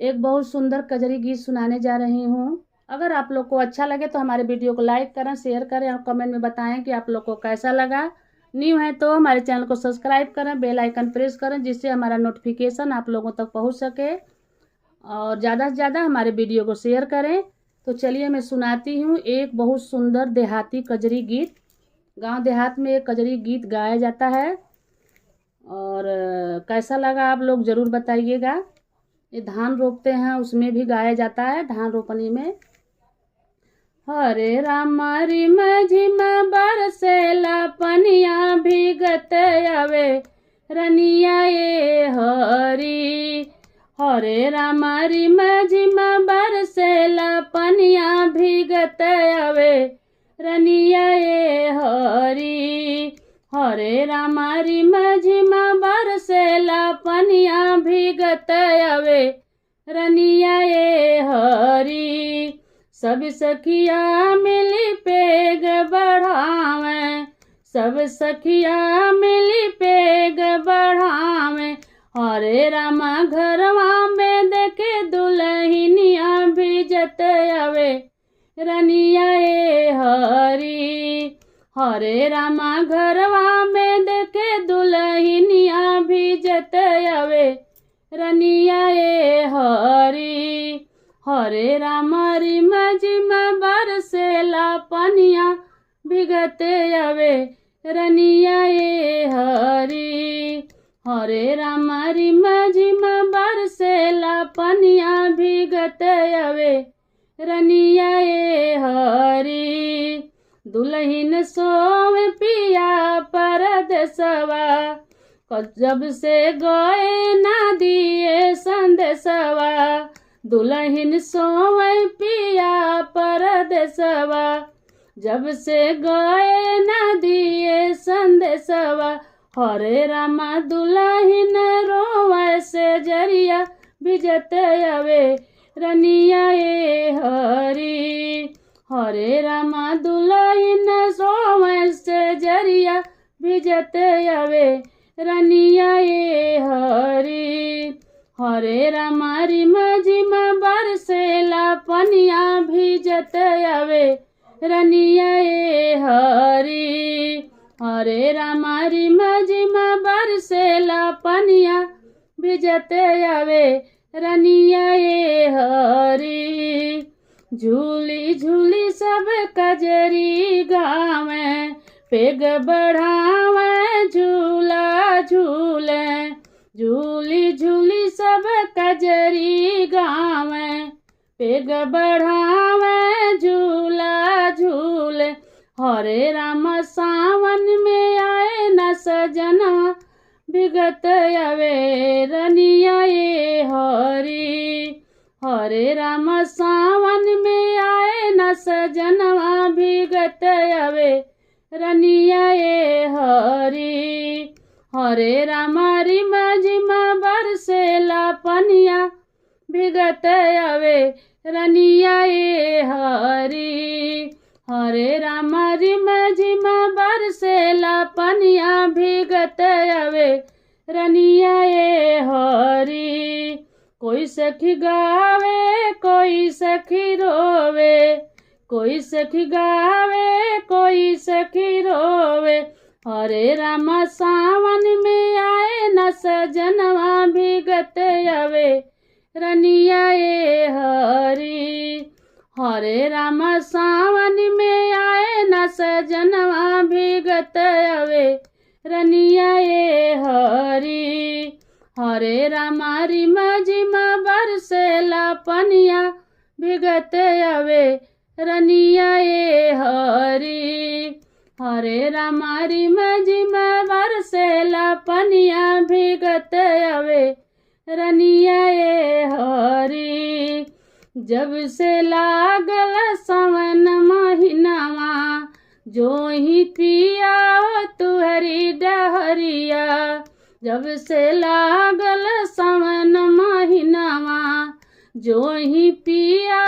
एक बहुत सुंदर कजरी गीत सुनाने जा रही हूँ। अगर आप लोग को अच्छा लगे तो हमारे वीडियो को लाइक करें, शेयर करें और कमेंट में बताएं कि आप लोग को कैसा लगा। न्यू है तो हमारे चैनल को सब्सक्राइब करें, बेल आइकन प्रेस करें, जिससे हमारा नोटिफिकेशन आप लोगों तक पहुँच सके और ज़्यादा से ज़्यादा हमारे वीडियो को शेयर करें। तो चलिए मैं सुनाती हूँ एक बहुत सुंदर देहाती कजरी गीत। गांव देहात में एक कजरी गीत गाया जाता है और कैसा लगा आप लोग ज़रूर बताइएगा। ये धान रोपते हैं उसमें भी गाया जाता है, धान रोपनी में। हरे राम रिम झिम बरसेला पनिया भीगत आवे रनिया ये हरी। हरे राम रिम झिम बरसेला पनिया भीगत आवे रनिया ये हरी। हरे राम रिम झिम बरसेला पनिया भीगत आवे रनिया ये हरी। सब सखिया मिली पेग बढ़ावे, सब सखिया मिली पेग बढ़ावे। हरे रामा घरवा में देखे दुल्हनिया भीजत आवे रनिया ये हरी। हरे रामा घरवा में देखे दुल्हनिया भीजत आवे रनिया ये हरी। हरे राम रिम झिम बरसेला पनिया भीगत आवे रनिया ये हरी। हरे राम रिम झिम बरसेला पनिया भीगत आवे रनिया ये हरी। दुल्हन सोवे पिया परदेसवा, जब से गए ना दिए संदेशवा। दुल्हन सोवे पिया परदेसवा, जब से गए ना दिए संदेशवा। हरे रामा दुल्हन रोवे से जरिया भिजत आवे रनिया ये हरी। हरे रामा दुल्हन सोवे से जरिया भिजत आवे रनिया ये हरी। हरे रामा रिम झिम बरसेला पनिया भीजत आवे रनिया ये हरी। हरे रामा रिम झिम बरसेला पनिया भीजत आवे रनिया ये हरी। झूली झूली सब कजरी गावे, पेग बढ़ावे झूला झूले। झूली झूली सब कजरी गावे, पेग बढ़ावे झूला झूले। हरे राम सावन में आए न सजना भीगत आवे रनिया ये हरी। हरे राम सावन में आए न सजनवा भीगत आवे रनिया ये हरी। हरे राम रिम झिम बरसेला पनिया भीगत आवे रनिया ये हरी। हरे राम रिम झिम बरसेला पनिया भीगत आवे रनिया ये हरी। कोई सखी गावे कोई सखी रोवे, कोई सखी गावे कोई सखी रोवे। हरे रामा सावन में आए न सजनवा भीगत आवे रनिया ये हरी। हरे रामा सावन में आए न सजनवा भीगत आवे रनिया ये हरी। हरे रामा रिम झिम बरसेला पनिया भीगत आवे रनिया ये हरी। हरे रामा रिम झिम बरसेला पनिया भीगत आवे रनिया ये हरी। जब से लागल सावन महीनावा, जो ही पिया तुहरी डहरिया। जब से लागल सावन महीनावा, जो ही पिया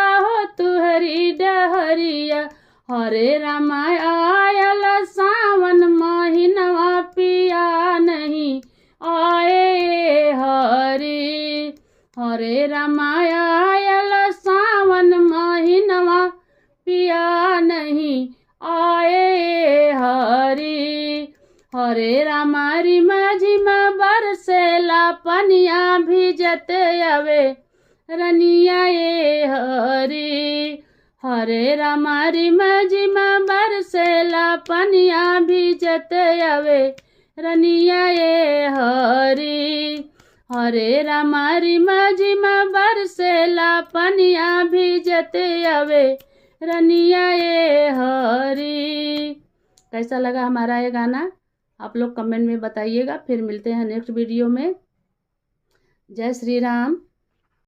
तुहरी डहरिया। हरे रामा आयल सावन महीनवा पिया नहीं आए हरी। हरे रामायल सावन महीनवा पिया नहीं आए हरी। हरे रामा रिमा झिमा बरसेला पनिया भिजत अवे रनिया ये हरी। हरे रामा रिमा झिमा बरसेला पनिया भिजत अवे रनिया ये हरी। हरे रामा रिमा झिमा बरसेला पनिया भिजत अवे रनिया ये हरी। कैसा लगा हमारा ये गाना आप लोग कमेंट में बताइएगा। फिर मिलते हैं नेक्स्ट वीडियो में। जय श्री राम।